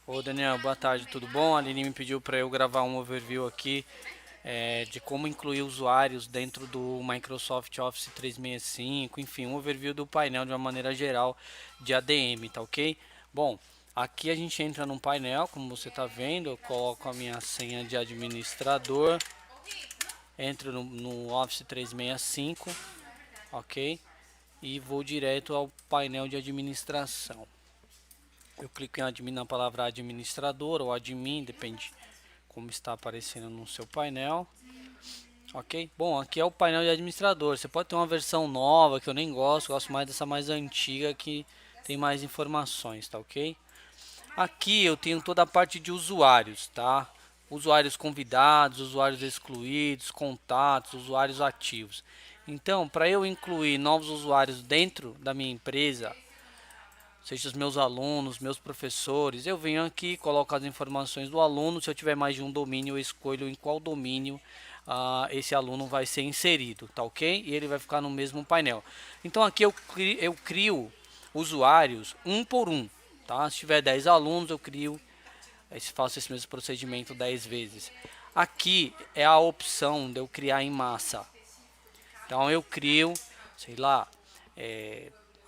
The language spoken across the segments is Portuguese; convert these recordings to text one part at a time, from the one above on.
Ô Daniel, boa tarde, tudo bom? A Aline me pediu para eu gravar um overview aqui de como incluir usuários dentro do Microsoft Office 365, enfim, um overview do painel de uma maneira geral de ADM, tá ok? Bom, aqui a gente entra num painel, como você está vendo, eu coloco a minha senha de administrador, entro no Office 365, ok? E vou direto ao painel de administração. Eu clico em admin, na palavra administrador ou admin, depende como está aparecendo no seu painel. Ok? Bom, aqui é o painel de administrador. Você pode ter uma versão nova que eu nem gosto mais dessa mais antiga que tem mais informações, tá ok? Aqui eu tenho toda a parte de usuários, tá? Usuários convidados, usuários excluídos, contatos, usuários ativos. Então, para eu incluir novos usuários dentro da minha empresa, seja os meus alunos, meus professores, eu venho aqui, coloco as informações do aluno. Se eu tiver mais de um domínio, eu escolho em qual domínio esse aluno vai ser inserido, tá ok? E ele vai ficar no mesmo painel. Então aqui eu crio usuários um por um, tá? Se tiver 10 alunos, eu crio, faço esse mesmo procedimento 10 vezes. Aqui é a opção de eu criar em massa. Então eu crio, sei lá,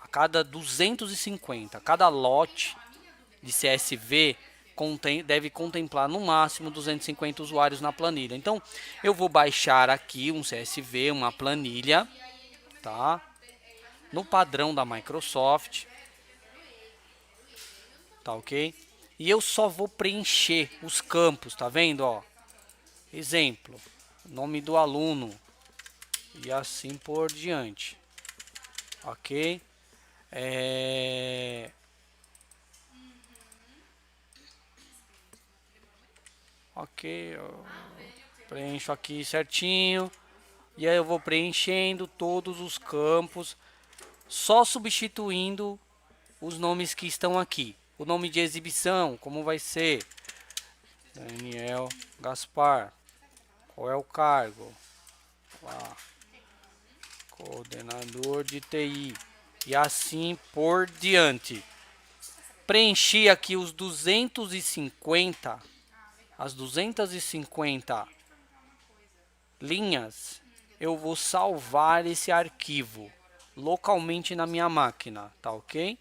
a cada 250, cada lote de CSV deve contemplar no máximo 250 usuários na planilha. Então eu vou baixar aqui um CSV, uma planilha, tá? No padrão da Microsoft, tá ok? E eu só vou preencher os campos, tá vendo? Ó, exemplo, nome do aluno e assim por diante, ok? É... Ok, eu preencho aqui certinho. E aí eu vou preenchendo todos os campos, só substituindo os nomes que estão aqui. O nome de exibição, como vai ser? Daniel Gaspar. Qual é o cargo? Lá, coordenador de TI. E assim por diante. Preenchi aqui os 250, as 250 linhas. Eu vou salvar esse arquivo localmente na minha máquina, tá ok?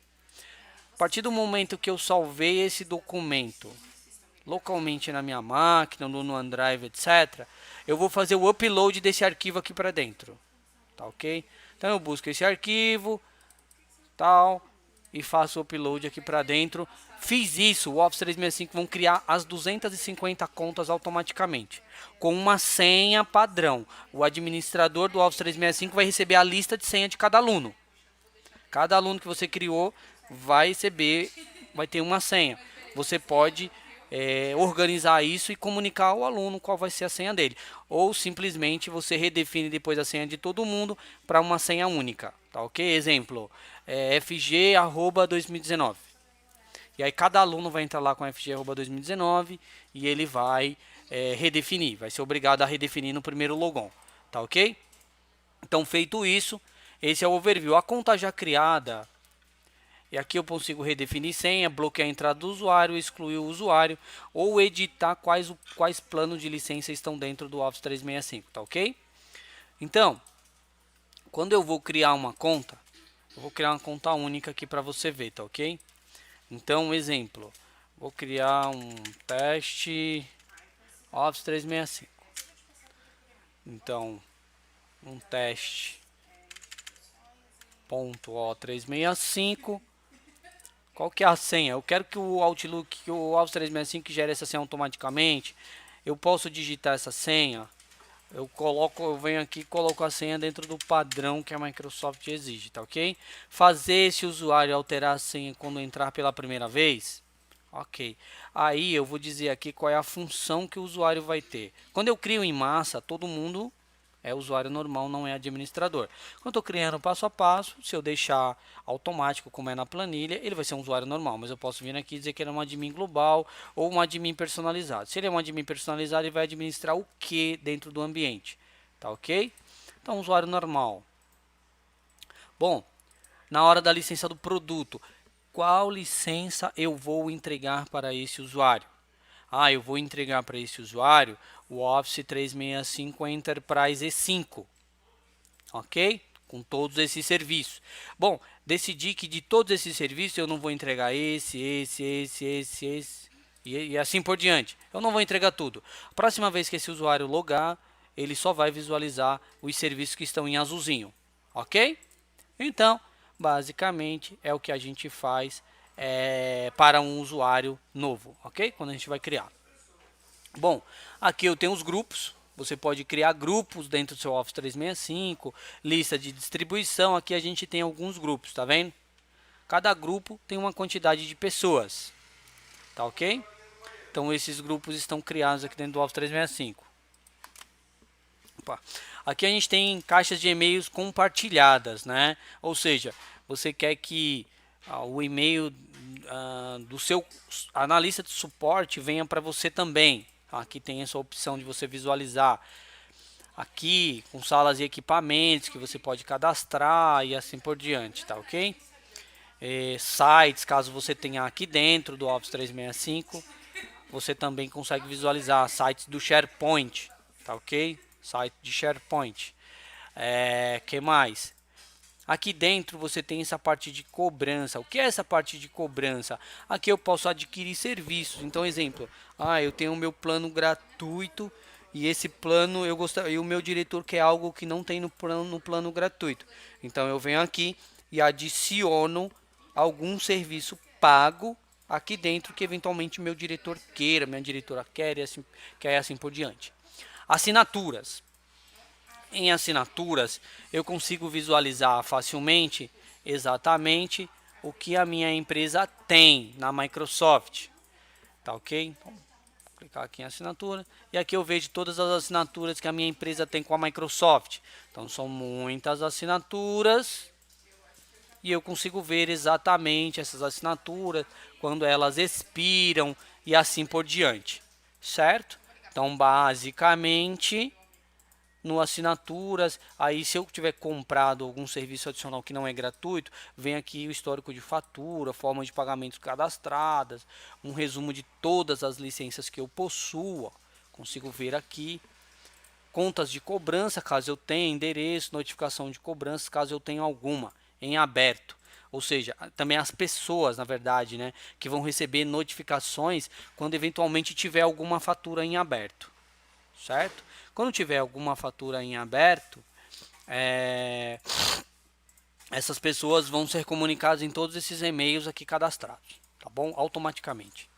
A partir do momento que eu salvei esse documento localmente na minha máquina, no OneDrive, etc., eu vou fazer o upload desse arquivo aqui para dentro, tá ok? Então eu busco esse arquivo, tal, e faço o upload aqui para dentro. Fiz isso, o Office 365 vão criar as 250 contas automaticamente, com uma senha padrão. O administrador do Office 365 vai receber a lista de senha de cada aluno. Cada aluno que você criou vai receber, vai ter uma senha. Você pode organizar isso e comunicar ao aluno qual vai ser a senha dele. Ou simplesmente você redefine depois a senha de todo mundo para uma senha única. Tá ok? Exemplo, fg@2019. E aí cada aluno vai entrar lá com fg@2019 e ele vai redefinir. Vai ser obrigado a redefinir no primeiro logon. Tá ok? Então, feito isso, esse é o overview. A conta já criada, e aqui eu consigo redefinir senha, bloquear a entrada do usuário, excluir o usuário ou editar quais planos de licença estão dentro do Office 365, tá ok? Então, quando eu vou criar uma conta, eu vou criar uma conta única aqui para você ver, tá ok? Então, exemplo, vou criar um teste Office 365. Então, um teste .o365. Qual que é a senha? Eu quero que o Outlook, que o Office 365 gere essa senha automaticamente. Eu posso digitar essa senha. Eu venho aqui e coloco a senha dentro do padrão que a Microsoft exige, tá ok? Fazer esse usuário alterar a senha quando entrar pela primeira vez. Ok. Aí eu vou dizer aqui qual é a função que o usuário vai ter. Quando eu crio em massa, todo mundo é usuário normal, não é administrador. Quando estou criando passo a passo, se eu deixar automático como é na planilha, ele vai ser um usuário normal, mas eu posso vir aqui e dizer que ele é um admin global ou um admin personalizado. Se ele é um admin personalizado, ele vai administrar o que dentro do ambiente, tá ok? Então, usuário normal. Bom, na hora da licença do produto, qual licença eu vou entregar para esse usuário. Eu vou entregar para esse usuário o Office 365 Enterprise E5, ok? Com todos esses serviços. Bom, decidi que de todos esses serviços eu não vou entregar esse e assim por diante. Eu não vou entregar tudo. Próxima vez que esse usuário logar, ele só vai visualizar os serviços que estão em azulzinho, ok? Então, basicamente é o que a gente faz para um usuário novo, ok? Quando a gente vai criar. Bom, aqui eu tenho os grupos. Você pode criar grupos dentro do seu Office 365, lista de distribuição. Aqui a gente tem alguns grupos, tá vendo? Cada grupo tem uma quantidade de pessoas, tá ok? Então esses grupos estão criados aqui dentro do Office 365. Opa. Aqui a gente tem caixas de e-mails compartilhadas, né? Ou seja, você quer que o e-mail do seu analista de suporte venha para você também. Aqui tem essa opção de você visualizar. Aqui com salas e equipamentos que você pode cadastrar e assim por diante, tá ok? Sites, caso você tenha aqui dentro do Office 365, você também consegue visualizar sites do SharePoint, tá ok? Site de SharePoint. Que mais? Aqui dentro você tem essa parte de cobrança. O que é essa parte de cobrança? Aqui eu posso adquirir serviços. Então, exemplo, eu tenho o meu plano gratuito e esse plano e o meu diretor quer algo que não tem no plano gratuito. Então eu venho aqui e adiciono algum serviço pago aqui dentro que eventualmente meu diretor queira, minha diretora quer e assim por diante. Assinaturas. Em assinaturas, eu consigo visualizar facilmente exatamente o que a minha empresa tem na Microsoft. Tá ok? Então, vou clicar aqui em assinatura e aqui eu vejo todas as assinaturas que a minha empresa tem com a Microsoft. Então são muitas assinaturas e eu consigo ver exatamente essas assinaturas, quando elas expiram e assim por diante, certo? Então basicamente no assinaturas, aí se eu tiver comprado algum serviço adicional que não é gratuito, vem aqui o histórico de fatura, forma de pagamentos cadastradas, um resumo de todas as licenças que eu possuo, consigo ver aqui, contas de cobrança, caso eu tenha, endereço, notificação de cobrança, caso eu tenha alguma, em aberto. Ou seja, também as pessoas, na verdade, né, que vão receber notificações quando eventualmente tiver alguma fatura em aberto, certo? Quando tiver alguma fatura em aberto, essas pessoas vão ser comunicadas em todos esses e-mails aqui cadastrados, tá bom? Automaticamente,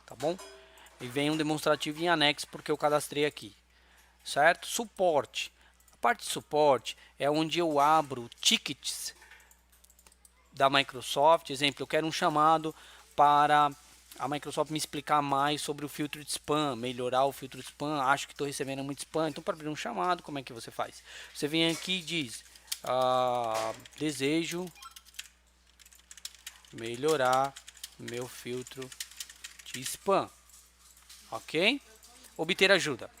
tá bom? E vem um demonstrativo em anexo porque eu cadastrei aqui, certo? Suporte. A parte de suporte é onde eu abro tickets da Microsoft. Exemplo, eu quero um chamado para a Microsoft me explicar mais sobre o filtro de spam, melhorar o filtro de spam, acho que estou recebendo muito spam, então para abrir um chamado, como é que você faz? Você vem aqui e diz, desejo melhorar meu filtro de spam, ok? Obter ajuda.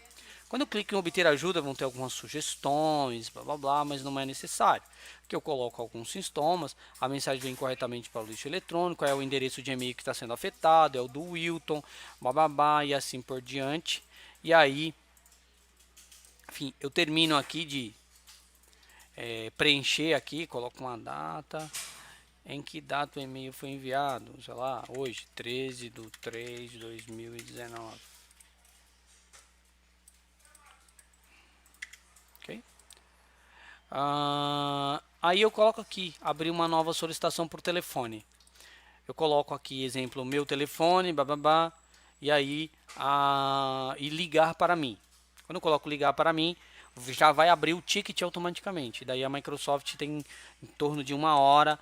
Quando eu clico em obter ajuda, vão ter algumas sugestões, blá blá blá, mas não é necessário. Que eu coloco alguns sintomas, a mensagem vem corretamente para o lixo eletrônico, é o endereço de e-mail que está sendo afetado, é o do Wilton, blá blá blá, e assim por diante. E aí, enfim, eu termino aqui de preencher aqui, coloco uma data, em que data o e-mail foi enviado, sei lá, hoje, 13/3/2019. Ok? Aí eu coloco aqui, abrir uma nova solicitação por telefone. Eu coloco aqui, exemplo, meu telefone, bababá, e aí e ligar para mim. Quando eu coloco ligar para mim, já vai abrir o ticket automaticamente. Daí a Microsoft tem em torno de 1 hora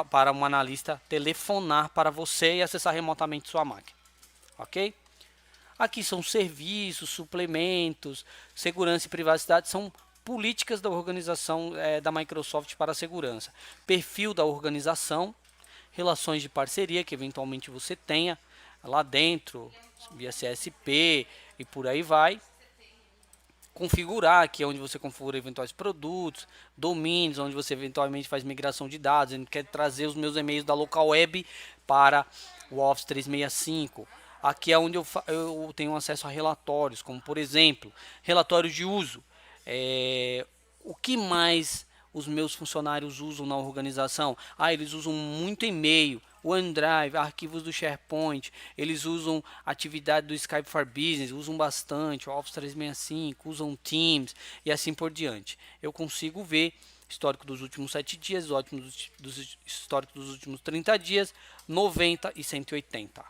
para um analista telefonar para você e acessar remotamente sua máquina. Ok? Aqui são serviços, suplementos, segurança e privacidade, são políticas da organização da Microsoft para a segurança. Perfil da organização, relações de parceria que eventualmente você tenha lá dentro, via CSP e por aí vai. configurar, que é onde você configura eventuais produtos, domínios, onde você eventualmente faz migração de dados, ele quer trazer os meus e-mails da local web para o Office 365. Aqui é onde eu tenho acesso a relatórios, como por exemplo, relatórios de uso. O que mais os meus funcionários usam na organização? Eles usam muito e-mail, OneDrive, arquivos do SharePoint, eles usam atividade do Skype for Business, usam bastante, o Office 365, usam Teams e assim por diante. Eu consigo ver histórico dos últimos 7 dias, histórico dos últimos 30 dias, 90 e 180,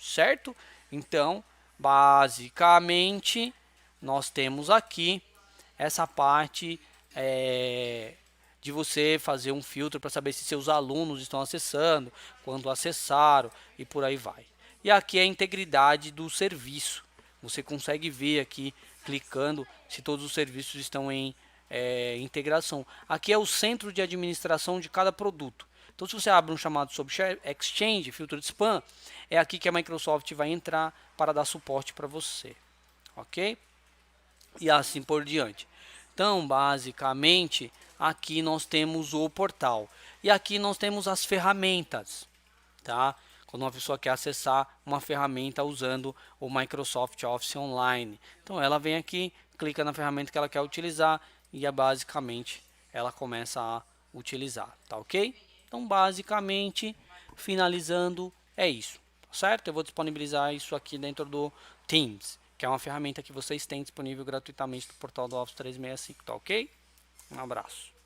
certo? Então, basicamente, nós temos aqui essa parte de você fazer um filtro para saber se seus alunos estão acessando, quando acessaram e por aí vai. E aqui é a integridade do serviço. Você consegue ver aqui, clicando, se todos os serviços estão em integração. Aqui é o centro de administração de cada produto. Então, se você abre um chamado sobre Exchange, filtro de spam, é aqui que a Microsoft vai entrar para dar suporte para você. Ok? E assim por diante. Então, basicamente, aqui nós temos o portal. E aqui nós temos as ferramentas, tá? Quando uma pessoa quer acessar uma ferramenta usando o Microsoft Office Online. Então, ela vem aqui, clica na ferramenta que ela quer utilizar e basicamente ela começa a utilizar, tá ok? Então, basicamente, finalizando, é isso, certo? Eu vou disponibilizar isso aqui dentro do Teams, que é uma ferramenta que vocês têm disponível gratuitamente no portal do Office 365, tá ok? Um abraço.